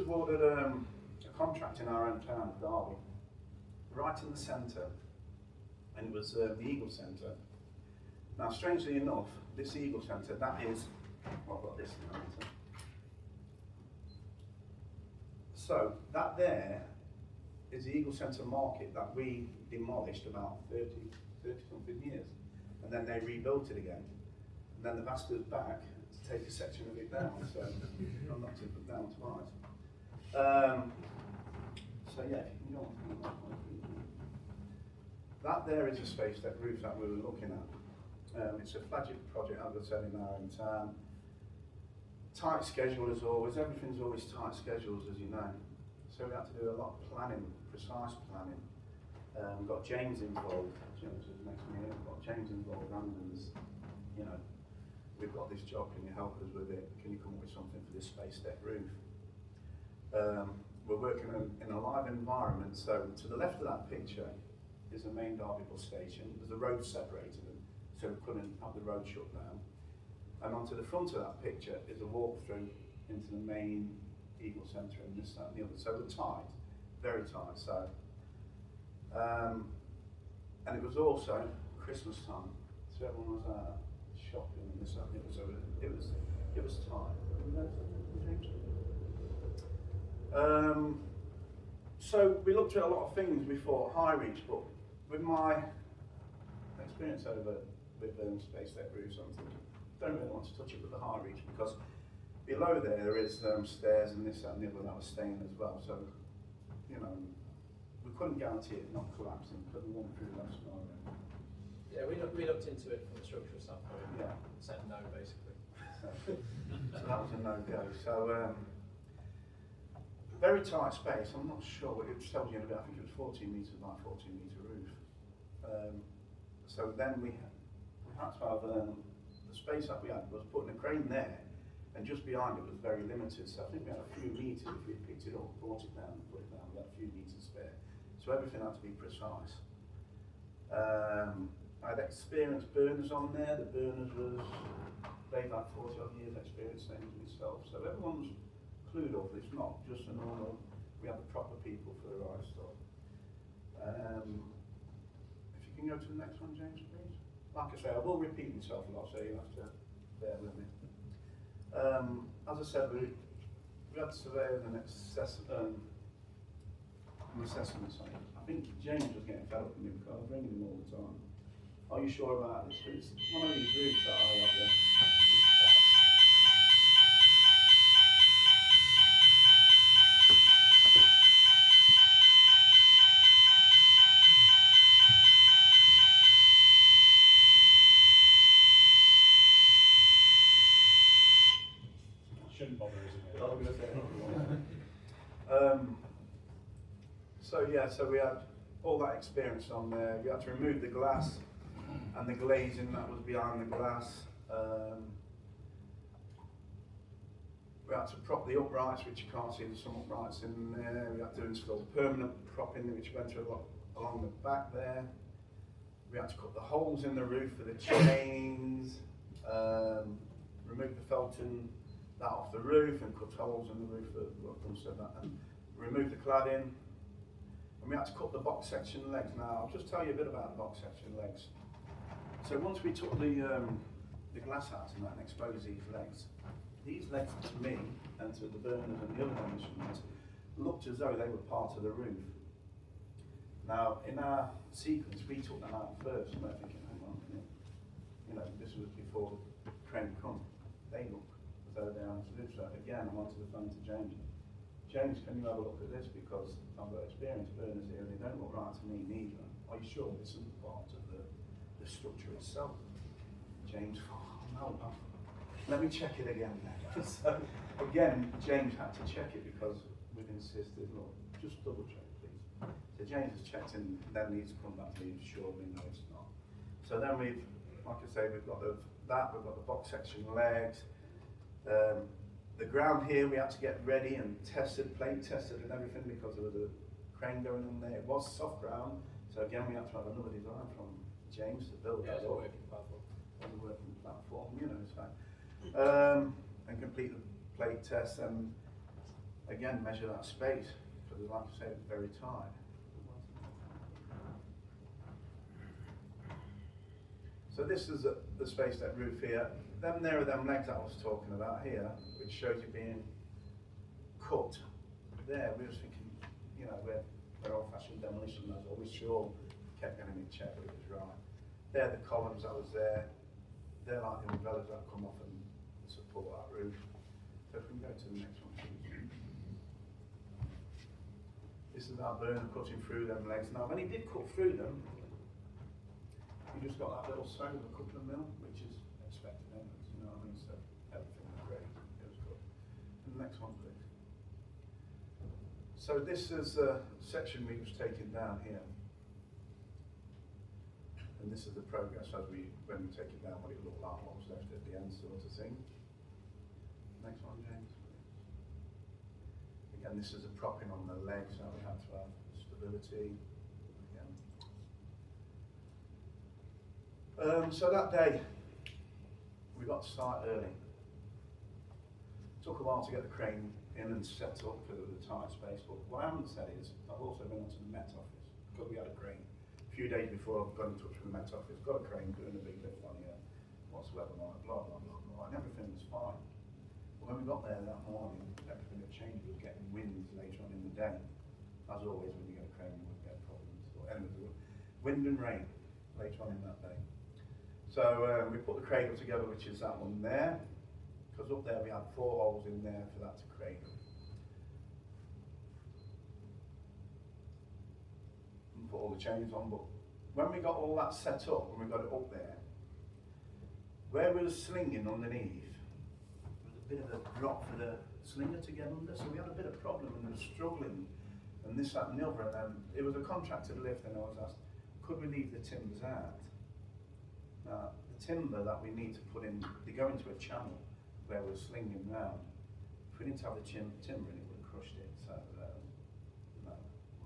awarded a contract in our own town of Derby, right in the centre, and it was the Eagle Centre. Now, strangely enough, this Eagle Centre, that is, well, I've got this now. So that there is the Eagle Centre market that we demolished about 30 something years, and then they rebuilt it again, and then they've asked us back to take a section of it down, so I'm not to put down twice. So yeah, if you can go on to that one. That there is a space deck roof that we were looking at. It's a flagship project, as I said, in our own town. Tight schedule as always, everything's always tight schedules, as you know. So we had to do a lot of planning, precise planning. Got James involved, James was next to me, got James involved, Andun's, you know, we've got this job, can you help us with it? Can you come up with something for this space deck roof? We're working in a live environment, so to the left of that picture is the main Derby bus station. There's a road separated them, so we couldn't have the road shut down. And onto the front of that picture is a walk-through into the main Eagle Centre and this, that and the other. So we're tight, very tight. So, and it was also Christmas time, so everyone was out shopping and this, that, and it was tight. So we looked at a lot of things before high reach, but with my experience over with space deck roofs, I'm thinking, don't really want to touch it with the high reach because below there is stairs and this, that and the other that was staying as well. So, you know, we couldn't guarantee it not collapsing because we went through that scenario. Yeah, we looked into it from the structural standpoint. Yeah. Said no, basically. So that was a no-go. So, very tight space. I'm not sure what it tells you in a bit. I think it was 14 metres by 14 metre roof. So then we had to have the space that we had was putting a crane there, and just behind it was very limited. So I think we had a few metres. If we picked it up, brought it down, put it down, we had a few metres spare. So everything had to be precise. I had experienced burners on there. The burners they've had 40 odd years experience, same as myself. So everyone's clued up. It's not just a normal. We have the proper people for the right stuff. If you can go to the next one, James, please. Like I say, I will repeat myself a lot, so you'll have to bear with me. As I said, we had surveyors and assessment side. I think James was getting fed up with me because I was ringing him all the time. Are you sure about this? It's one of these roofs that I have there. Shouldn't bother, isn't it? I was going to say. So we had all that experience on there. We had to remove the glass and the glazing that was behind the glass. We had to prop the uprights, which you can't see, there's some uprights in there. We had to install permanent propping, which went along the back there. We had to cut the holes in the roof for the chains, remove the felting that off the roof and cut holes in the roof and remove the cladding. And we had to cut the box section legs. Now I'll just tell you a bit about the box section legs. So once we took the glass out and that and exposed these legs to me and to the burners and the other demolitions looked as though they were part of the roof. Now in our sequence we took them out first and we're thinking, hang on a minute, you know, this was before the crane come. They look though they're on the roof. So again, I wanted to phone to James. James, can you have a look at this because I've got experienced burners here and they don't look right to me neither. Are you sure this isn't part of the structure itself? James, oh no, let me check it again then. So again, James had to check it because we've insisted, look, just double check please. So James has checked and then he's come back to me and assured me no it's not. So then we've, like I say, we've got we've got the box section legs. The ground here we had to get ready and tested, plate tested and everything because there was a crane going on there. It was soft ground, so again we had to have another design from James to build that. Yeah, working platform. On the working platform, you know, so and complete the plate test. And again measure that space, because like I say, it's very tight. So this is the space deck roof here. There are them legs that I was talking about here, which shows you being cut. There, we were thinking, you know, we're old-fashioned demolition lads, always sure, kept getting it checked that it was right. They're the columns that was there. They're like the umbrellas that come off and support that roof. So if we can go to the next one, please. This is our burner cutting through them legs. Now, when he did cut through them, he just got that little sew of a couple of mil, which is expected, you know what I mean? So everything was great. It was good. And the next one, please. So this is the section we was taking down here. And this is the progress as when we take it down, what it looked like, what was left at the end, sort of thing. Next one, James, please. Again, this is the propping on the legs, how we have to have stability. Again. So that day, we got to site early. Took a while to get the crane in and set up because it was a tight space, but what I haven't said is, I've also been onto the Met Office, because we had a crane. A few days before I've got in touch with the Met Office, got a crane doing a big lift on here, what's the weather like, blah, blah, blah, blah, and everything was fine. But when we got there that morning, everything had changed. We were getting winds later on in the day. As always, when you get a crane, you always get problems. But anyway, wind and rain later on in that day. So we put the cradle together, which is that one there, because up there we had 4 holes in there for that to cradle. And put all the chains on, but when we got all that set up, and we got it up there, where we were slinging underneath, there was a bit of a drop for the slinger to get under, so we had a bit of problem and we were struggling, and this, that and the other, and then it was a contracted lift, and I was asked, could we leave the timbers out? Now, the timber that we need to put in, they go into a channel where we're slinging round. If we didn't have the timber in, it would have crushed it, so no,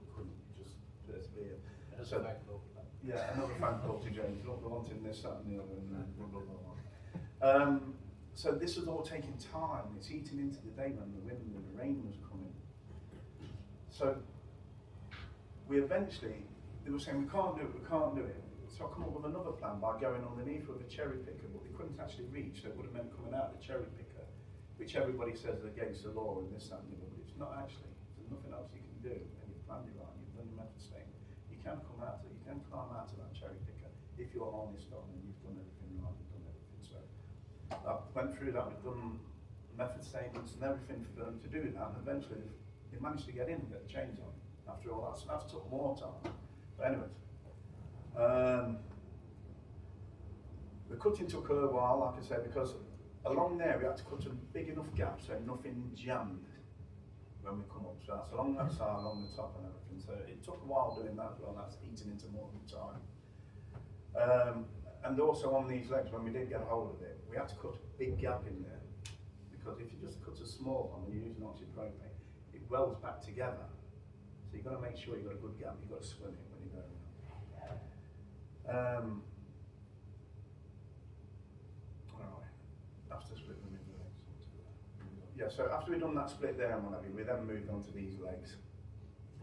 we couldn't just persevere. So, yeah, another fan call to James, look, we're wanting this, that and the other, and blah, blah, blah, blah. So this was all taking time. It's eating into the day when the wind and the rain was coming. So we eventually, they were saying, we can't do it, we can't do it. So I come up with another plan by going underneath with a cherry picker, but they couldn't actually reach, so it would have meant coming out the cherry picker, which everybody says is against the law and this, that and the other, but it's not actually. There's nothing else you can do, and you've planned it right, you've done your method statement. You can come out, you can climb out to that cherry picker if you're honest on and you've done everything right, you've done everything. So I went through that, we've done method statements and everything for them to do that, and eventually they managed to get in and get the chains on after all that, so that took more time. But anyways, the cutting took a while, like I said, because along there we had to cut a big enough gap so nothing jammed when we come up. So that's along that side, along the top and everything. So it took a while doing that as well, that's eating into more of the time. And also on these legs, when we did get a hold of it, we had to cut a big gap in there, because if you just cut a small one and you're using oxypropane, it welds back together. So you've got to make sure you've got a good gap, you've got to swim it when you go around. After splitting them into legs. Yeah, so after we'd done that split there and whatever, we then moved on to these legs.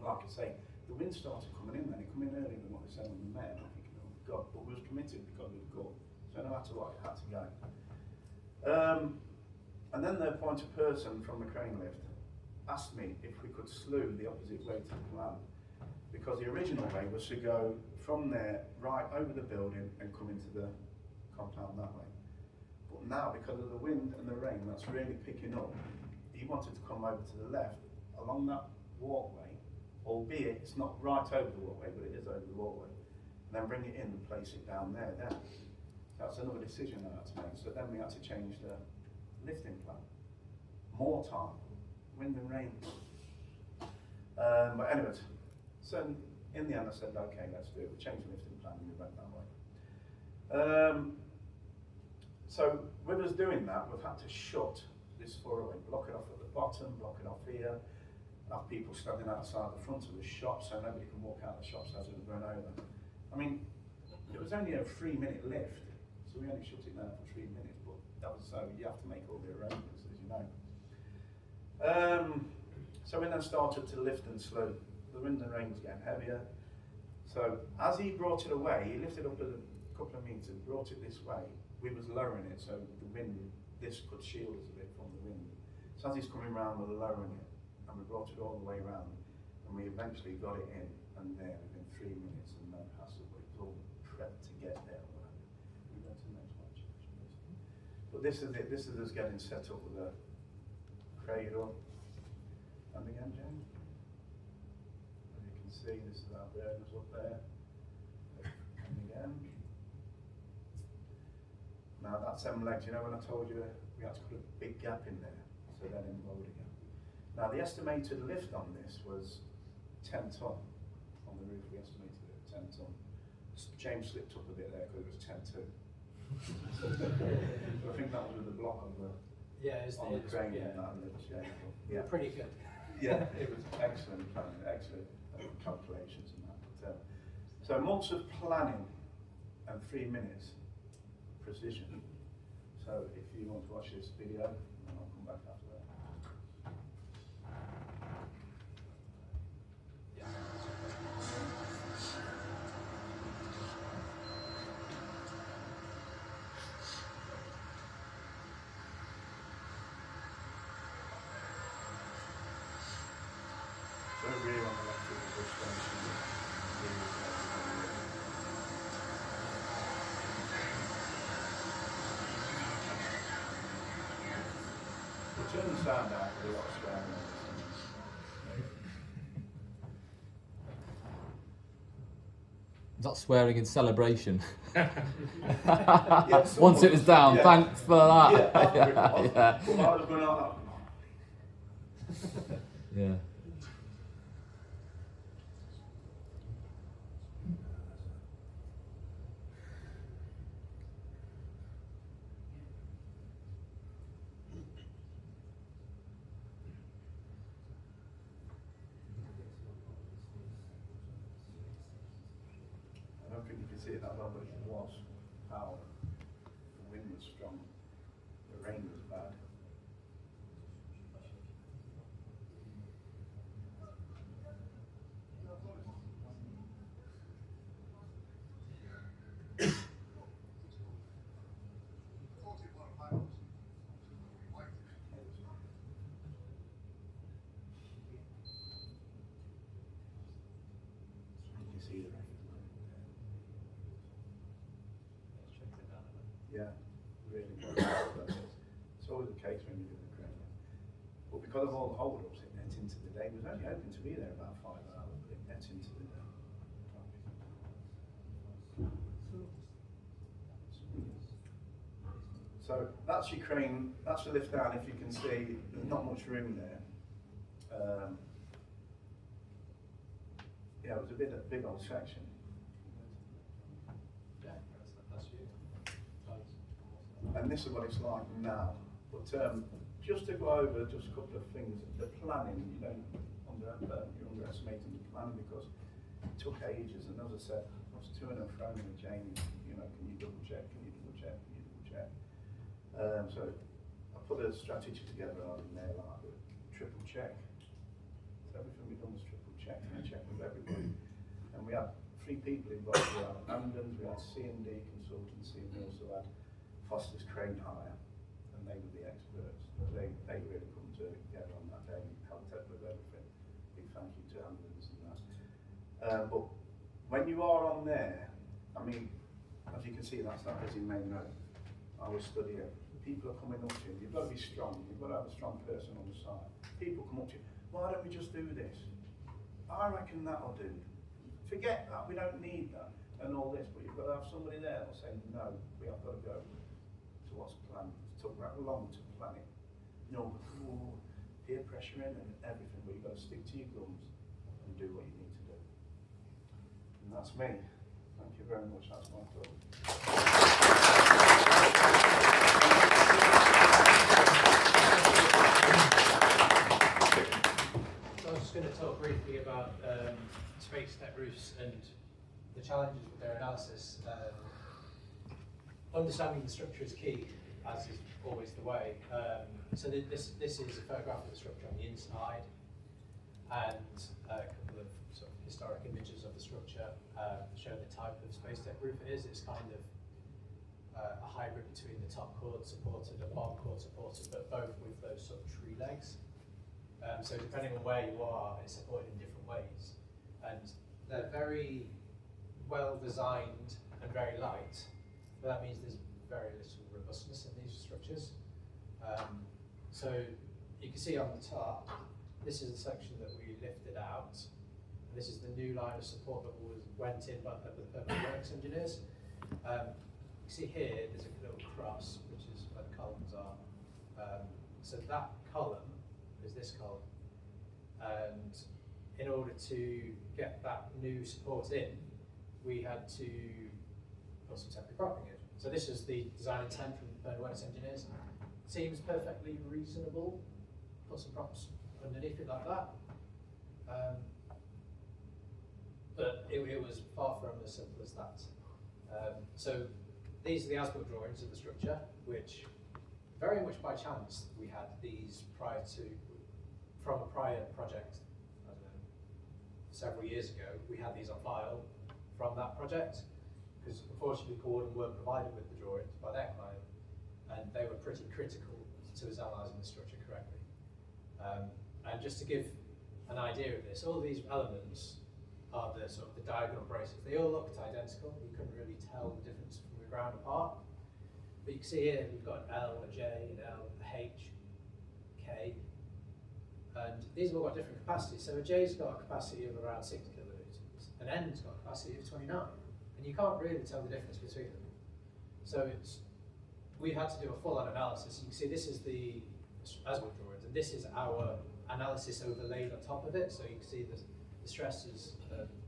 Like I say, the wind started coming in then, it came in earlier than what they said on the mail. I'm thinking, oh God, but we was committed because we'd got, so no matter what, it had to go. And then the appointed person from the crane lift asked me if we could slew the opposite way to the plan, because the original way was to go from there right over the building and come into the compound that way. But now, because of the wind and the rain that's really picking up, he wanted to come over to the left along that walkway, albeit it's not right over the walkway, but it is over the walkway, and then bring it in and place it down there then. That's another decision I had to make. So then we had to change the lifting plan. More time, wind and rain. But anyways, so in the end I said, okay, let's do it. We changed the lifting plan and we went that way. So with us doing that, we've had to shut this four-way, block it off at the bottom, block it off here, have people standing outside the front of the shop so nobody can walk out the shops as it was run over. I mean, it was only a 3-minute lift, so we only shut it down for 3 minutes, but that was so, you have to make all the arrangements, as you know. So we then started to lift and slew. The wind and rain was getting heavier. So as he brought it away, he lifted up a couple of metres, brought it this way. We was lowering it, so the wind, this could shield us a bit from the wind. So as he's coming round, we're lowering it, and we brought it all the way round, and we eventually got it in, and there within 3 minutes, and no hassle, but it was all prepped to get there. We go to the next one. But this is it. This is us getting set up with a cradle. And again, James. As you can see, this is our burners up there. And again. Now that's them legs. You know when I told you we had to put a big gap in there, so then in load again. Now the estimated lift on this was 10 tonne. On the roof we estimated it at 10 tonne. James slipped up a bit there because it was 10 2. So I think that was with the block on the on the crane and that and the yeah. Pretty good. Yeah, it was excellent planning, excellent calculations and that. So months of planning and 3 minutes precision. So if you want to watch this video, then I'll come back after that. So really on the left of the bush station. We'll turn the sound out with a lot of swearing. Is that swearing in celebration? Yeah, Once it was down, yeah. thanks for that. Yeah, after it was. Yeah. But I was going on. Yeah. I don't think you can see it that well, but it was power. The wind was strong. The rain was bad. You can see the rain. Yeah, really good. It's always the case when you do the crane. But because of all the hold-ups, it got into the day. It was only open to be there about 5 hours, but it got into the day. So that's your crane, that's the lift down. If you can see, there's not much room there. Yeah, it was a big old section. Yeah, that's you. And this is what it's like now. But just to go over just a couple of things, the planning, you don't you're underestimating the planning because it took ages. And as I said, I was to and fro with Jamie, you know, can you double check, can you double check, can you double check? So I put a strategy together on there like a triple check. So everything we've done was triple check and check with everybody. And we had 3 people involved. We had Andun, we had C&D Consultancy, and we also had Foster's Crane Hire, and they were the experts. They really come together on that day and helped out with everything. Big thank you to Andun's and that. But when you are on there, I mean, as you can see, that's that busy main road. I was studying. People are coming up to you. You've got to be strong. You've got to have a strong person on the side. People come up to you. Why don't we just do this? I reckon that'll do. Forget that. We don't need that and all this. But you've got to have somebody there that'll say, no, we have got to go to what's planned. It took that long to plan it. No, peer pressure in and everything. But you've got to stick to your guns and do what you need to do. And that's me. Thank you very much. That's my thought. So I was just going to talk briefly about space net roofs and the challenges with their analysis. Understanding the structure is key, as is always the way. So this is a photograph of the structure on the inside. and a couple of sort of historic images of the structure show the type of space deck roof it is. It's kind of a hybrid between the top chord supported and bottom chord supported, but both with those sort of tree legs. So depending on where you are, it's supported in different ways. And they're very well designed and very light, but that means there's very little robustness in these structures. So you can see on the top, this is the section that we lifted out. And this is the new line of support that went in by the permanent works engineers. You see here, there's a little cross, which is where the columns are. So that column is this column. And in order to get that new support in, we had to put some temporary propping in. So this is the design intent from the permanent works engineers. Seems perfectly reasonable. Put some props underneath it like that. But it was far from as simple as that. So these are the as-built drawings of the structure, which very much by chance we had these from a prior project, I don't know, several years ago. We had these on file from that project, because unfortunately Cawarden weren't provided with the drawings by their client, and they were pretty critical to us analysing the structure correctly. And just to give an idea of this, all these elements are the sort of the diagonal braces. They all looked identical. You couldn't really tell the difference from the ground apart. But you can see here we've got an L, a J, an L, a H, K, and these have all got different capacities. So a J's got a capacity of around 60 kilonewtons, an N's got a capacity of 29, and you can't really tell the difference between them. So we've had to do a full-on analysis. You can see this is the as-built drawings, and this is our analysis overlaid on top of it. So you can see the stresses,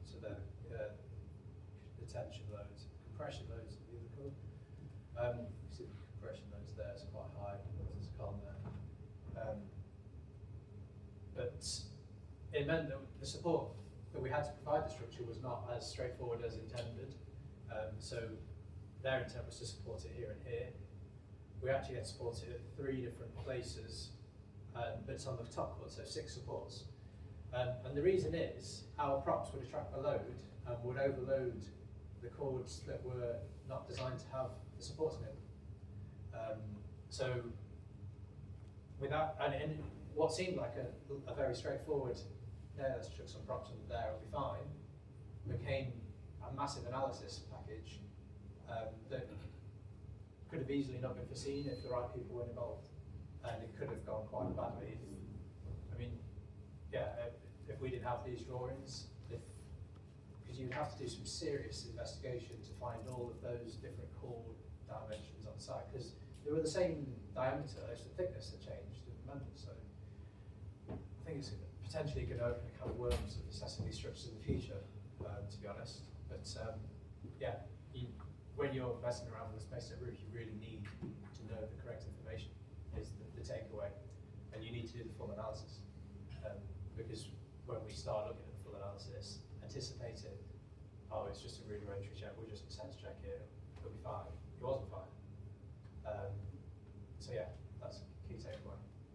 so the tension loads, compression loads, the other colour. You see the compression loads there, it's quite high. There's a column there. But it meant that the support that we had to provide the structure was not as straightforward as intended. So their intent was to support it here and here. We actually had to support it at 3 different places, but it's on the top chord, so 6 supports. And the reason is our props would attract the load and would overload the chords that were not designed to have the supports in it. So without, and what seemed like a very straightforward, yeah, let's chuck some props under there, it'll be fine, became a massive analysis package that could have easily not been foreseen if the right people weren't involved. And it could have gone quite badly. If we didn't have these drawings, because you'd have to do some serious investigation to find all of those different chord dimensions on site, because they were the same diameter, it's the thickness that changed at the moment. So I think it's potentially going to open a can of worms of assessing these structures in the future, to be honest. But when you're messing around with a space deck roof, you really need to know the correct information, is the takeaway, and you need to do the full analysis. Because when we start looking at the full analysis, anticipate it, oh, it's just a rudimentary check, we're just a sense check here, it'll be fine. It wasn't fine. So yeah, that's a key takeaway.